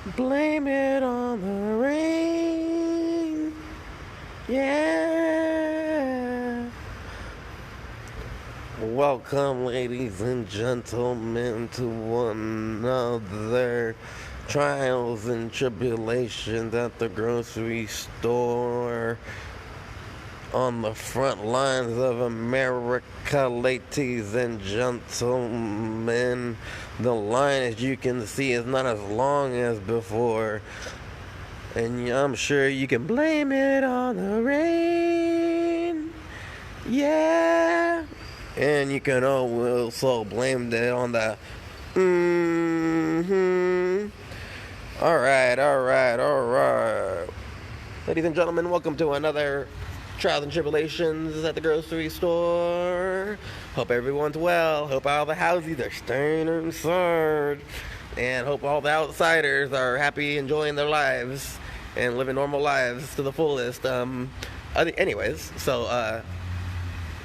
Blame it on the rain. Yeah. Welcome, ladies and gentlemen, to another trials and tribulations at the grocery store. On the front lines of America, ladies and gentlemen. The line, as you can see, is not as long as before. And I'm sure you can blame it on the rain. Yeah. And you can also blame it on the Alright. Ladies and gentlemen, welcome to another Trials and Tribulations at the grocery store. Hope everyone's well. Hope all the houses are staying inside. And hope all the outsiders are happy, enjoying their lives and living normal lives to the fullest. Anyways, so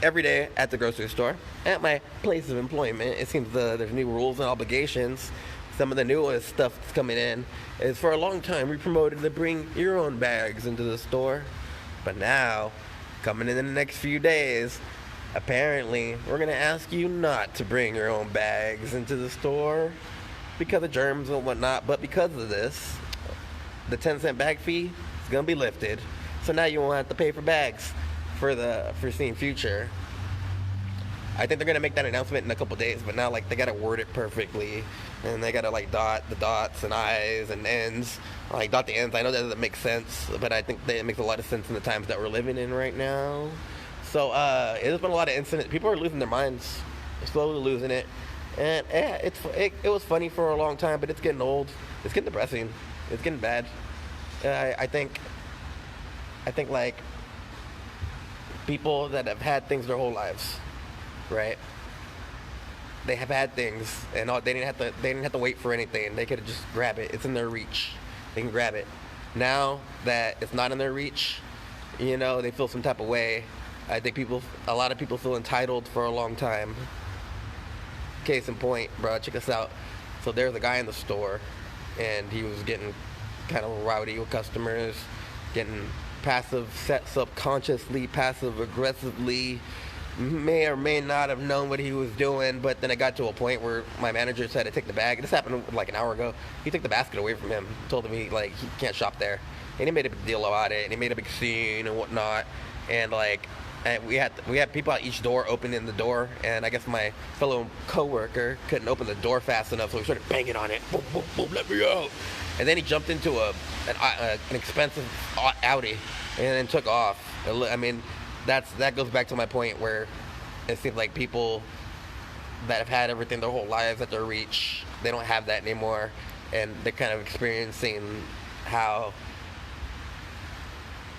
every day at the grocery store, at my place of employment, it seems there's new rules and obligations. Some of the newest stuff that's coming in is, for a long time we promoted to bring your own bags into the store. But now, coming in the next few days, apparently we're going to ask you not to bring your own bags into the store because of germs and whatnot. But because of this, the 10-cent bag fee is going to be lifted. So now you won't have to pay for bags for the foreseen future. I think they're going to make that announcement in a couple days, but now like they got to word it perfectly, and they got to like dot the dots and I's and N's, like dot the N's. I know that doesn't make sense, but I think that it makes a lot of sense in the times that we're living in right now. So there's been a lot of incidents. People are losing their minds, slowly losing it, and yeah, it was funny for a long time, but it's getting old. It's getting depressing. It's getting bad. I think like people that have had things their whole lives, right? They have had things, and they didn't have to wait for anything. They could just grab it. It's in their reach. They can grab it. Now that it's not in their reach, they feel some type of way. I think a lot of people feel entitled for a long time. Case in point, bro, check us out. So there's a guy in the store, and he was getting kind of rowdy with customers, getting subconsciously passive aggressively. May or may not have known what he was doing, but then it got to a point where my manager said to take the bag. This happened like an hour ago. He took the basket away from him, told him he can't shop there, and he made a big deal about it, and he made a big scene and whatnot. And we had people at each door opening the door, and I guess my fellow coworker couldn't open the door fast enough, so he started banging on it. Boom, boom, boom, let me out. And then he jumped into an expensive Audi and then took off. I mean, that goes back to my point where it seems like people that have had everything their whole lives at their reach, they don't have that anymore, and they're kind of experiencing how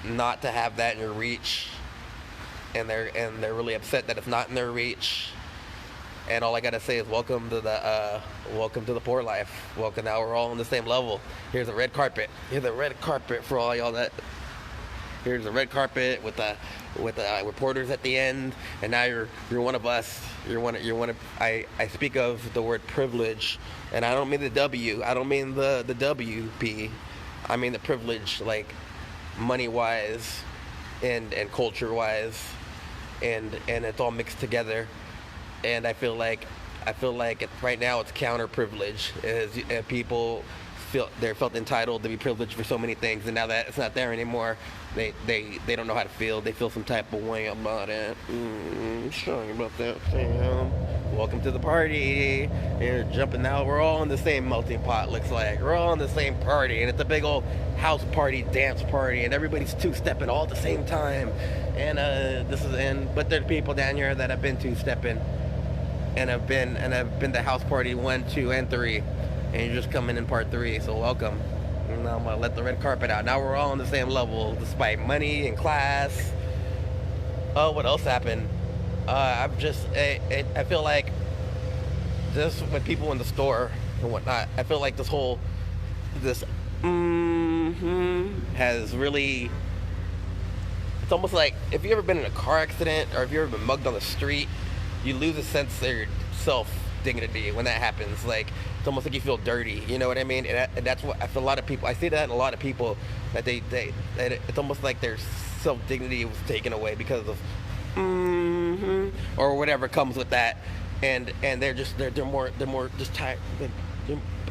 not to have that in your reach, and they're really upset that it's not in their reach. And all I gotta say is welcome to the poor life. Welcome. Now we're all on the same level. Here's a red carpet. Here's a red carpet for all y'all that. Here's a red carpet with reporters at the end, and now you're one of us. You're one of. I speak of the word privilege, and I don't mean the W. I don't mean the WP. I mean the privilege, like money wise, and culture wise, and it's all mixed together. And I feel like right now it's counter privilege. People felt entitled to be privileged for so many things, and now that it's not there anymore, they don't know how to feel. They feel some type of way about it. Sorry about that, Sam. Welcome to the party. You're jumping now. We're all in the same melting pot. Looks like we're all in the same party, and it's a big old house party, dance party, and everybody's two-stepping all at the same time. And but there's people down here that have been two-stepping, and I've been to house party 1, 2, and 3, and you're just coming in part 3. So welcome. And now I'm gonna let the red carpet out. Now we're all on the same level, despite money and class. Oh, what else happened? I feel like just with people in the store and whatnot, I feel like this has really. It's almost like if you ever been in a car accident or if you ever been mugged on the street, you lose a sense of yourself dignity when that happens. Like, it's almost like you feel dirty. You know what I mean? And that's what I feel. A lot of people. I see that in a lot of people that that it's almost like their self dignity was taken away because of or whatever comes with that, and they're more just tired.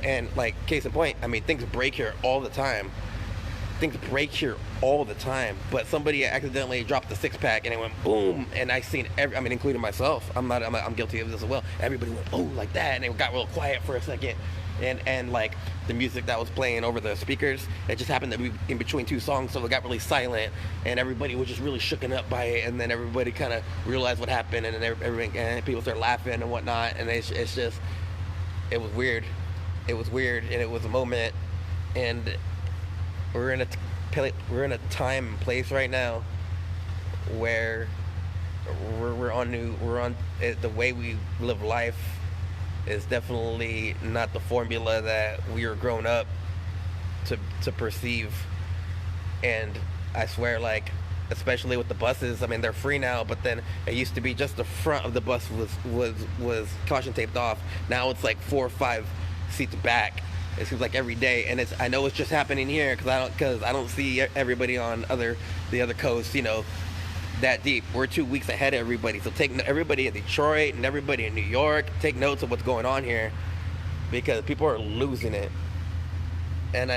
And like case in point, I mean, things break here all the time. Things break here all the time, but somebody accidentally dropped the six-pack and it went boom, and I seen I mean, including myself. I'm guilty of this as well. Everybody went boom like that, and it got real quiet for a second, and like the music that was playing over the speakers, it just happened to be in between two songs, so it got really silent, and everybody was just really shooken up by it, and then everybody kind of realized what happened, and then everybody and people started laughing and whatnot, and it's just, it was weird. It was weird, and it was a moment, and we're in a time and place right now where the way we live life is definitely not the formula that we were grown up to perceive. And I swear, like, especially with the buses, I mean, they're free now, but then it used to be just the front of the bus was caution taped off. Now it's like 4 or 5 seats back. It seems like every day, and I know it's just happening here because I don't see everybody on the other coast, you know, that deep. We're 2 weeks ahead of everybody, so take everybody in Detroit and everybody in New York, take notes of what's going on here, because people are losing it, and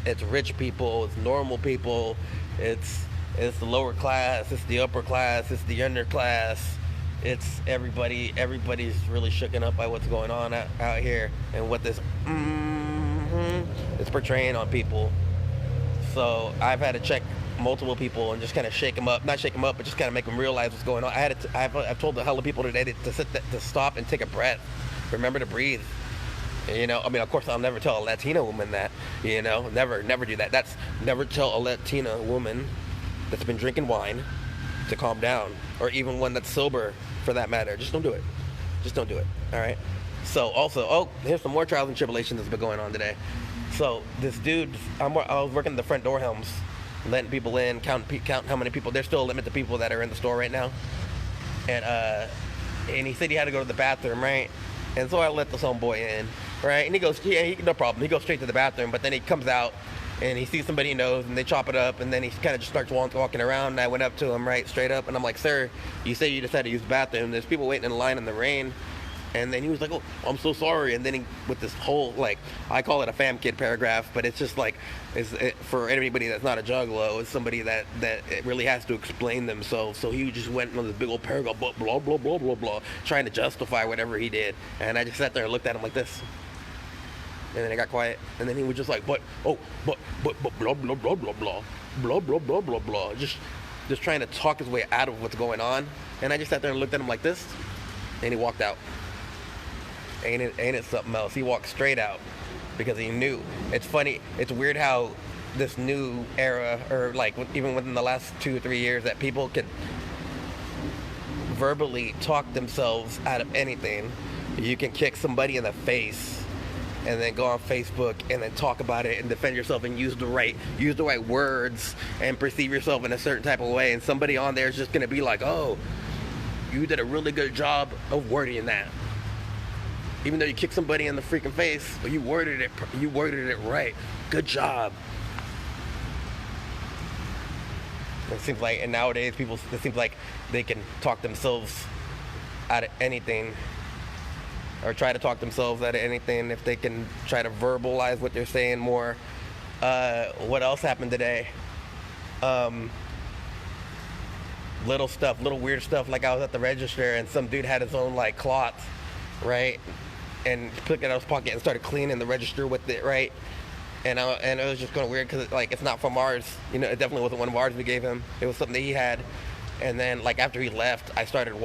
it's rich people, it's normal people, it's the lower class, it's the upper class, it's the under class. It's everybody's really shooken up by what's going on out here and what this is portraying on people. So I've had to check multiple people and just kind of not shake them up, but just kind of make them realize what's going on. I've told a hell of people today to stop and take a breath. Remember to breathe. You know, I mean, of course, I'll never tell a Latina woman that. You know, never do that. That's never tell a Latina woman that's been drinking wine to calm down, or even one that's sober for that matter. Just don't do it. Just don't do it. All right. So also, here's some more trials and tribulations that's been going on today. So this dude, I was working the front door helms, letting people in, count how many people. There's still a limit to people that are in the store right now, and he said he had to go to the bathroom, right? And so I let this homeboy in, right? And he goes, no problem. He goes straight to the bathroom, but then he comes out and he sees somebody he knows, and they chop it up, and then he kind of just starts walking around, and I went up to him, right, straight up, and I'm like, sir, you say you just had to use the bathroom. There's people waiting in line in the rain. And then he was like, oh, I'm so sorry. And then he, with this whole, like, I call it a fam kid paragraph, but it's just like, for anybody that's not a juggalo, it's somebody that it really has to explain themselves. So he just went on this big old paragraph, blah, blah, blah, blah, blah, blah, trying to justify whatever he did. And I just sat there and looked at him like this. And then it got quiet. And then he was just like, but blah, blah, blah, blah, blah, blah, blah, blah, blah, blah, blah, blah. Just trying to talk his way out of what's going on. And I just sat there and looked at him like this. And he walked out. Ain't it something else? He walked straight out because he knew. It's funny. It's weird how this new era, or like even within the last 2 or 3 years, that people can verbally talk themselves out of anything. You can kick somebody in the face and then go on Facebook and then talk about it and defend yourself and use the right words and perceive yourself in a certain type of way, and somebody on there is just gonna be like, oh, you did a really good job of wording that. Even though you kicked somebody in the freaking face, but you worded it right. Good job. It seems like, and nowadays it seems like they can talk themselves out of anything, or try to talk themselves out of anything if they can try to verbalize what they're saying more. What else happened today? Little weird stuff, like I was at the register and some dude had his own like cloth, right? And took it out of his pocket and started cleaning the register with it, right? And it was just kind of weird because it's not from ours. You know, it definitely wasn't one of ours we gave him. It was something that he had. And then like after he left, I started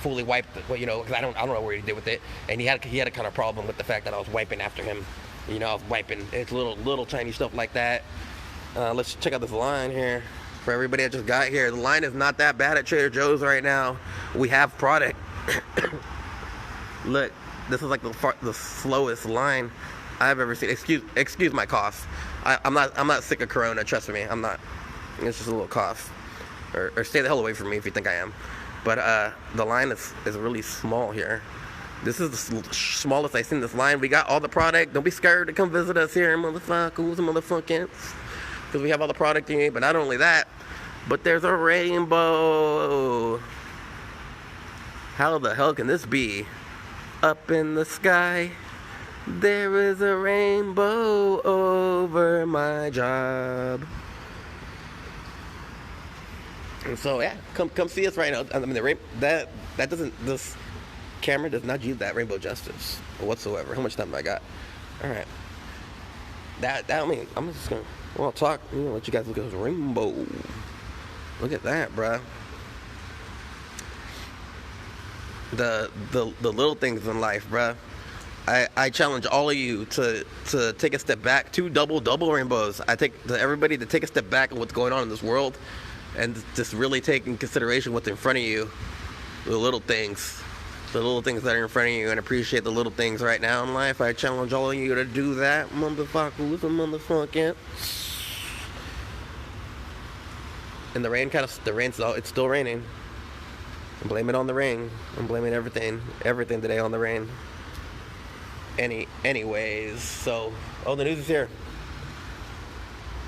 fully wiped it, you know, because I don't know what he did with it. And he had a kind of problem with the fact that I was wiping after him. You know, I was wiping. It's little tiny stuff like that. Let's check out this line here for everybody that just got here. The line is not that bad at Trader Joe's right now. We have product. Look. This is like the slowest line I've ever seen. Excuse my cough. I'm not sick of corona. Trust me, I'm not. It's just a little cough. Or stay the hell away from me if you think I am. But the line is really small here. This is the smallest I've seen this line. We got all the product. Don't be scared to come visit us here, motherfuckers. Because we have all the product you need. But not only that, but there's a rainbow. How the hell can this be? Up in the sky, there is a rainbow over my job. And so yeah, come see us right now. I mean, that doesn't, this camera does not do that rainbow justice whatsoever. How much time have I got? All right. I mean, I'm just gonna, I'll talk. Let you guys look at this rainbow. Look at that, bruh. The little things in life, bruh. I challenge all of you to take a step back. 2 double rainbows. I take everybody to take a step back on what's going on in this world, and just really take in consideration what's in front of you. The little things that are in front of you, and appreciate the little things right now in life. I challenge all of you to do that, motherfucker. And the rain's it's still raining. I'm blaming it on the rain. I'm blaming everything today on the rain. Anyways, so, the news is here.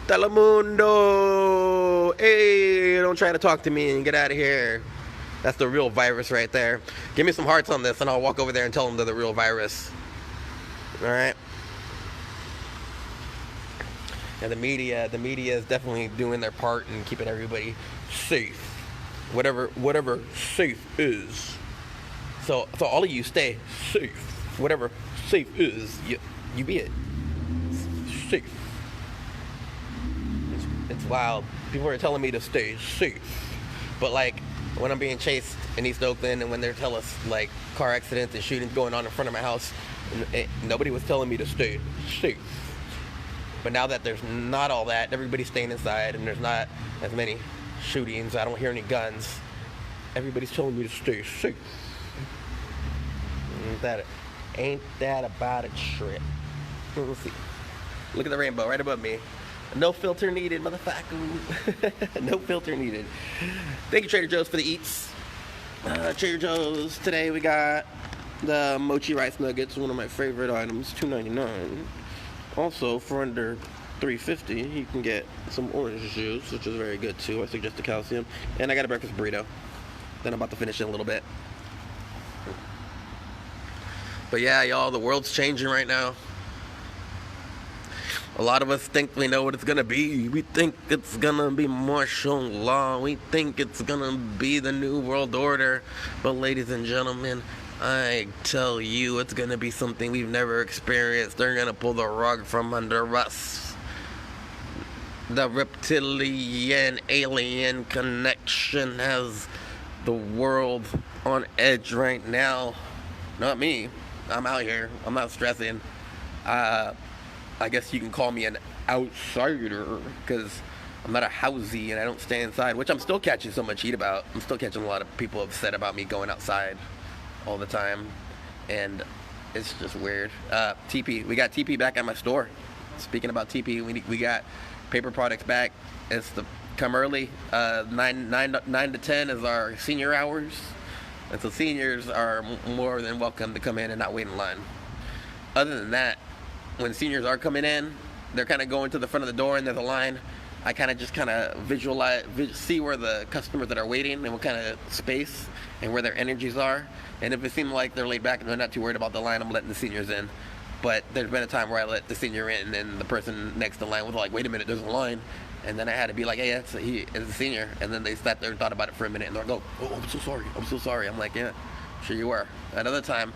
Telemundo! Hey, don't try to talk to me and get out of here. That's the real virus right there. Give me some hearts on this and I'll walk over there and tell them they're the real virus. Alright? And the media is definitely doing their part in keeping everybody safe. Whatever safe is. So all of you stay safe. Whatever safe is, you be it. Safe. It's wild. People are telling me to stay safe. But like when I'm being chased in East Oakland, and when they tell us like car accidents and shootings going on in front of my house, nobody was telling me to stay safe. But now that there's not all that, everybody's staying inside, and there's not as many shootings, I don't hear any guns, everybody's telling me to stay safe. Ain't that about a trip? Let's see. Look at the rainbow right above me. No filter needed, motherfucker. No filter needed. Thank you, Trader Joe's, for the eats. Trader Joe's, today we got the mochi rice nuggets, one of my favorite items, $2.99. Also, for under $3.50, you can get some orange juice, which is very good too. I suggest the calcium. And I got a breakfast burrito. Then I'm about to finish in a little bit. But yeah, y'all, the world's changing right now. A lot of us think we know what it's gonna be. We think it's gonna be martial law. We think it's gonna be the new world order. But ladies and gentlemen, I tell you, it's gonna be something we've never experienced. They're gonna pull the rug from under us. The reptilian alien connection has the world on edge right now. Not me. I'm out here. I'm not stressing. I guess you can call me an outsider because I'm not a housey and I don't stay inside, which I'm still catching so much heat about. I'm still catching a lot of people upset about me going outside all the time, and it's just weird. TP, we got TP back at my store. Speaking about TP, we got paper products back. It's the come early. 9 to 10 is our senior hours, and so seniors are more than welcome to come in and not wait in line. Other than that, when seniors are coming in, they're kind of going to the front of the door and there's a line. I kind of just visualize, see where the customers that are waiting and what kind of space and where their energies are. And if it seems like they're laid back and they're not too worried about the line, I'm letting the seniors in. But there's been a time where I let the senior in and the person next in line was like, wait a minute, there's a line. And then I had to be like, hey, he is a senior. And then they sat there and thought about it for a minute and they're like, oh, I'm so sorry. I'm like, yeah, sure you were. Another time,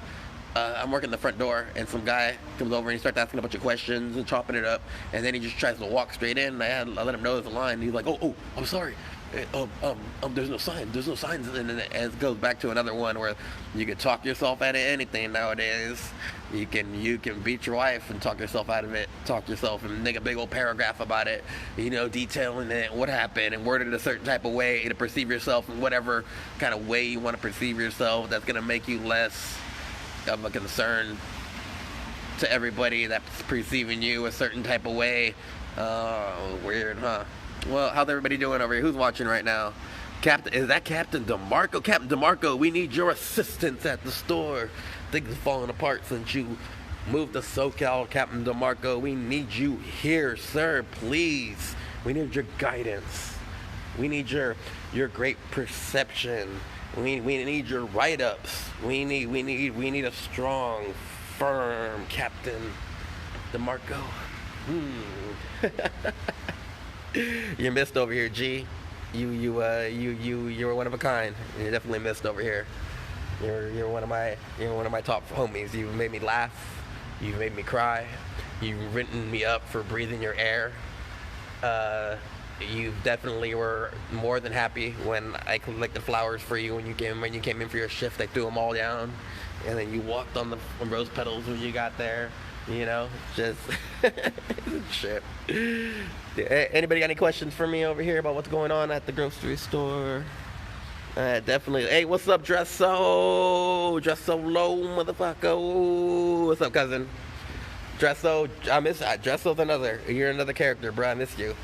I'm working the front door, and some guy comes over and he starts asking a bunch of questions and chopping it up, and then he just tries to walk straight in. And I let him know there's a line. And he's like, "Oh, I'm sorry. There's no signs." And then it goes back to another one where you can talk yourself out of anything nowadays. You can beat your wife and talk yourself out of it. Talk yourself and make a big old paragraph about it. Detailing it, what happened, and word it a certain type of way to perceive yourself in whatever kind of way you want to perceive yourself. That's gonna make you less of a concern to everybody that's perceiving you a certain type of way. Weird, huh? Well, how's everybody doing over here? Who's watching right now? Is that Captain DeMarco? Captain DeMarco, we need your assistance at the store. Things are falling apart since you moved to SoCal, Captain DeMarco. We need you here, sir, please. We need your guidance. We need your great perception. We need your write-ups. We need a strong, firm Captain DeMarco. You're missed over here, G. You were one of a kind. You're definitely missed over here. You're one of my top homies. You made me laugh. You made me cry. You've written me up for breathing your air. You definitely were more than happy when I collected flowers for you when you came in for your shift. I threw them all down, and then you walked on the rose petals when you got there. You know, just shit. Anybody got any questions for me over here about what's going on at the grocery store? Definitely. Hey, what's up, Dress So Low, motherfucker? What's up, cousin? Dress So, Dress So's you're another character, bro. I miss you.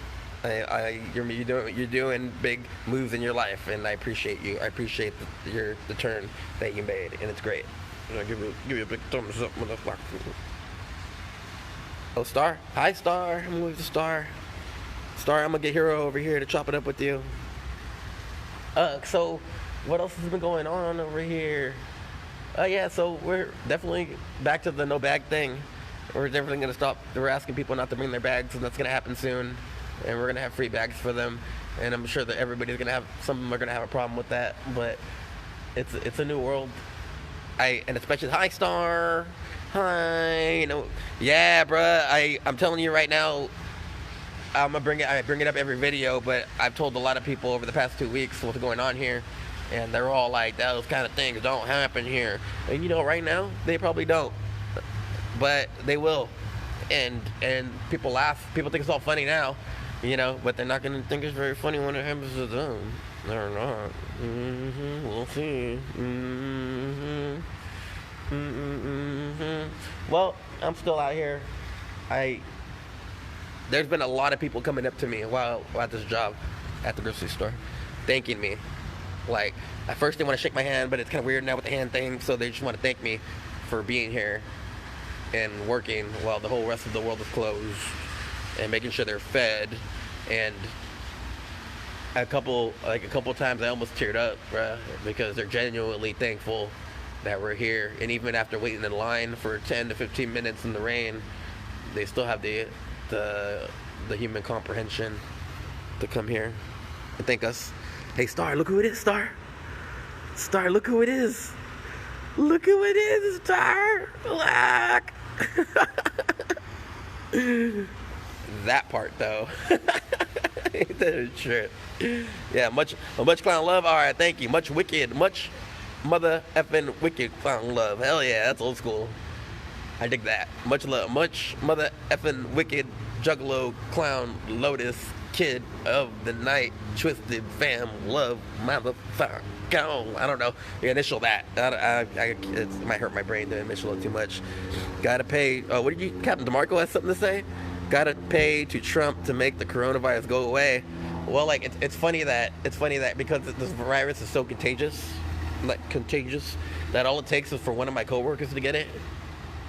You're doing big moves in your life, and I appreciate you. I appreciate the turn that you made, and it's great. Give you a big thumbs up, motherfucker. Oh, Star. Hi, Star. I'm with the Star. Star, I'm gonna get Hero over here to chop it up with you. So what else has been going on over here? Yeah, so we're definitely back to the no bag thing. We're definitely gonna stop. We're asking people not to bring their bags, and that's gonna happen soon. And we're gonna have free bags for them. And I'm sure that everybody's gonna have, some of them are gonna have a problem with that. But it's a new world. And especially, hi, Star. Hi, you know, yeah, bruh. I'm telling you right now, I bring it up every video, but I've told a lot of people over the past 2 weeks what's going on here, and they're all like, those kind of things don't happen here. And you know, right now they probably don't, but they will. And people laugh. People think it's all funny now, you know, but they're not gonna think it's very funny when it happens to them. They're not. We'll see. Well, I'm still out here. There's been a lot of people coming up to me while at this job at the grocery store, thanking me. Like, at first they want to shake my hand, but it's kind of weird now with the hand thing, so they just want to thank me for being here and working while the whole rest of the world is closed, and making sure they're fed. And a couple times I almost teared up, bruh, because they're genuinely thankful that we're here. And even after waiting in line for 10 to 15 minutes in the rain, they still have the human comprehension to come here and thank us. Hey, Star, look who it is, Star. Star, look who it is. Look who it is, Star. Look. That part, though. That is shit. Yeah, much clown love. All right, thank you. Much wicked, much mother effing wicked clown love. Hell yeah, that's old school. I dig that. Much love. Much mother effing wicked juggalo clown lotus kid of the night twisted fam love motherfucker. I don't know. You initial that. It might hurt my brain to initial it too much. Gotta pay. What did you, Captain DeMarco has something to say? Gotta pay to Trump to make the coronavirus go away. Well, like it's funny that because this virus is so contagious, that all it takes is for one of my coworkers to get it,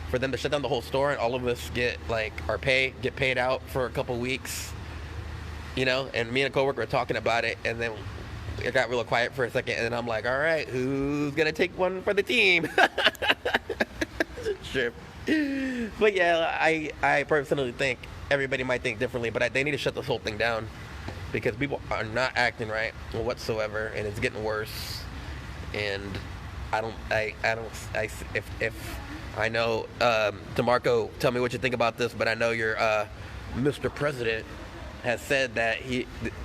for them to shut down the whole store, and all of us get paid out for a couple weeks, you know. And me and a coworker were talking about it, and then it got real quiet for a second, and then I'm like, all right, who's gonna take one for the team? Sure. But yeah, I personally think everybody might think differently, but they need to shut this whole thing down, because people are not acting right whatsoever, and it's getting worse. And if I know, DeMarco, tell me what you think about this, but I know your Mr. President has said that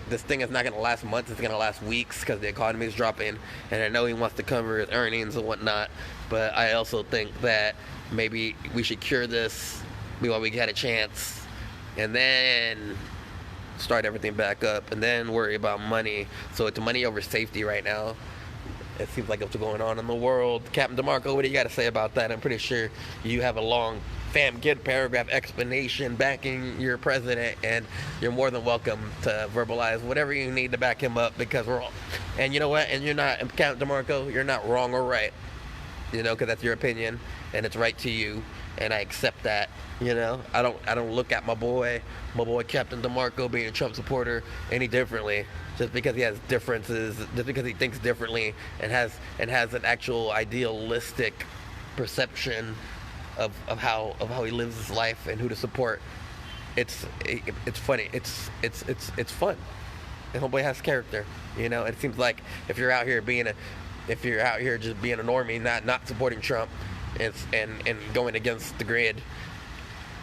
this thing is not going to last months, it's going to last weeks because the economy is dropping, and I know he wants to cover his earnings and whatnot, but I also think that maybe we should cure this while we get a chance, and then start everything back up, and then worry about money. So it's money over safety right now. It seems like what's going on in the world. Captain DeMarco, what do you got to say about that? I'm pretty sure you have a long paragraph explanation backing your president, and you're more than welcome to verbalize whatever you need to back him up, because we're all, and you know what, and you're not, Captain DeMarco, you're not wrong or right. you know, because that's your opinion and it's right to you, and I accept that. You know, I don't look at my boy Captain DeMarco being a Trump supporter any differently just because he has differences, just because he thinks differently and has an actual idealistic perception of how he lives his life and who to support. It's funny. It's fun. And homeboy has character. You know, it seems like if you're out here just being a normie, not supporting Trump, and going against the grid,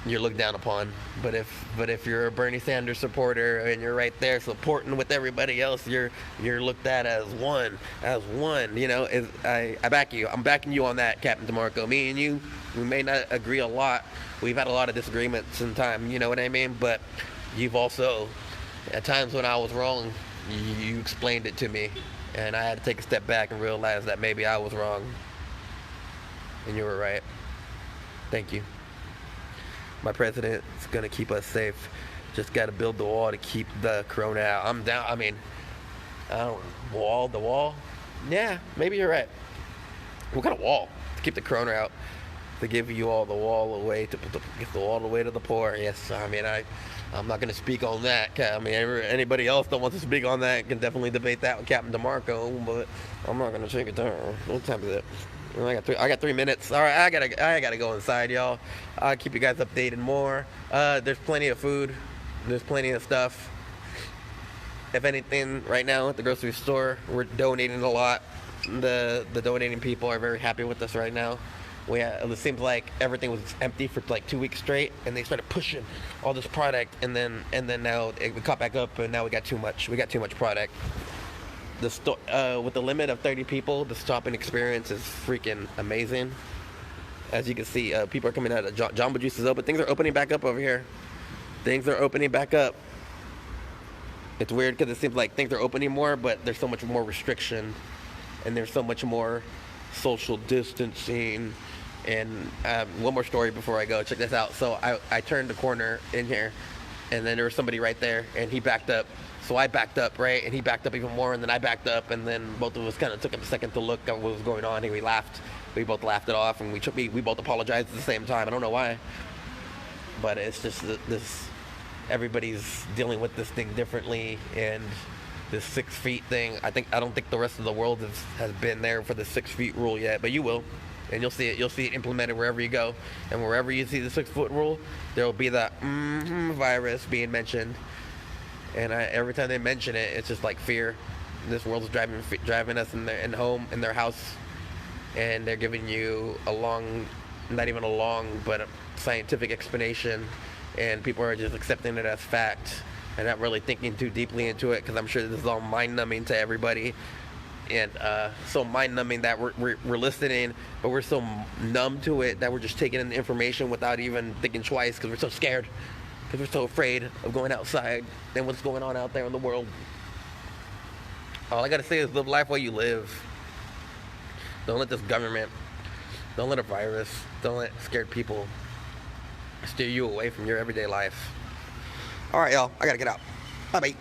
you're looked down upon. But if you're a Bernie Sanders supporter and you're right there supporting with everybody else, you're looked at as one. You know, I back you. I'm backing you on that, Captain DeMarco. Me and you, we may not agree a lot. We've had a lot of disagreements in time. You know what I mean? But you've also, at times when I was wrong, you explained it to me, and I had to take a step back and realize that maybe I was wrong, and you were right. Thank you. My president is gonna keep us safe. Just gotta build the wall to keep the corona out. I'm down. I mean, I don't the wall. Yeah, maybe you're right. What kind of wall to keep the corona out? To give you all the wall away to give the wall away to the poor. Yes, I mean I'm not gonna speak on that. I mean anybody else that wants to speak on that can definitely debate that with Captain DeMarco, but I'm not gonna take it down. What time is it? I got 3 minutes. All right, I gotta go inside, y'all. I'll keep you guys updated more. There's plenty of food. There's plenty of stuff. If anything, right now at the grocery store, we're donating a lot. The donating people are very happy with us right now. It seems like everything was empty for like 2 weeks straight, and they started pushing all this product, and then now we caught back up, and now we got too much. We got too much product. With the limit of 30 people, the shopping experience is freaking amazing. As you can see, people are coming out of Jamba Juice is open. Things are opening back up over here. Things are opening back up. It's weird because it seems like things are opening more, but there's so much more restriction, and there's so much more social distancing. And one more story before I go. Check this out. So I turned the corner in here, and then there was somebody right there, and he backed up. So I backed up, right, and he backed up even more, and then I backed up, and then both of us kind of took a second to look at what was going on, and we laughed. We both laughed it off, and we both apologized at the same time. I don't know why, but it's just this. Everybody's dealing with this thing differently, and this 6 feet thing. I don't think the rest of the world has been there for the 6 feet rule yet, but you will. And you'll see it implemented wherever you go, and wherever you see the 6 foot rule, there will be the virus being mentioned. And every time they mention it, it's just like fear. This world's driving us in their house, and they're giving you not even a long, but a scientific explanation, and people are just accepting it as fact and not really thinking too deeply into it, because I'm sure this is all mind-numbing to everybody. And so mind-numbing that we're listening, but we're so numb to it that we're just taking in the information without even thinking twice, because we're so scared, because we're so afraid of going outside and what's going on out there in the world. All I gotta say is live life while you live. Don't let this government, don't let a virus, don't let scared people steer you away from your everyday life. All right, y'all, I gotta get out. Bye-bye.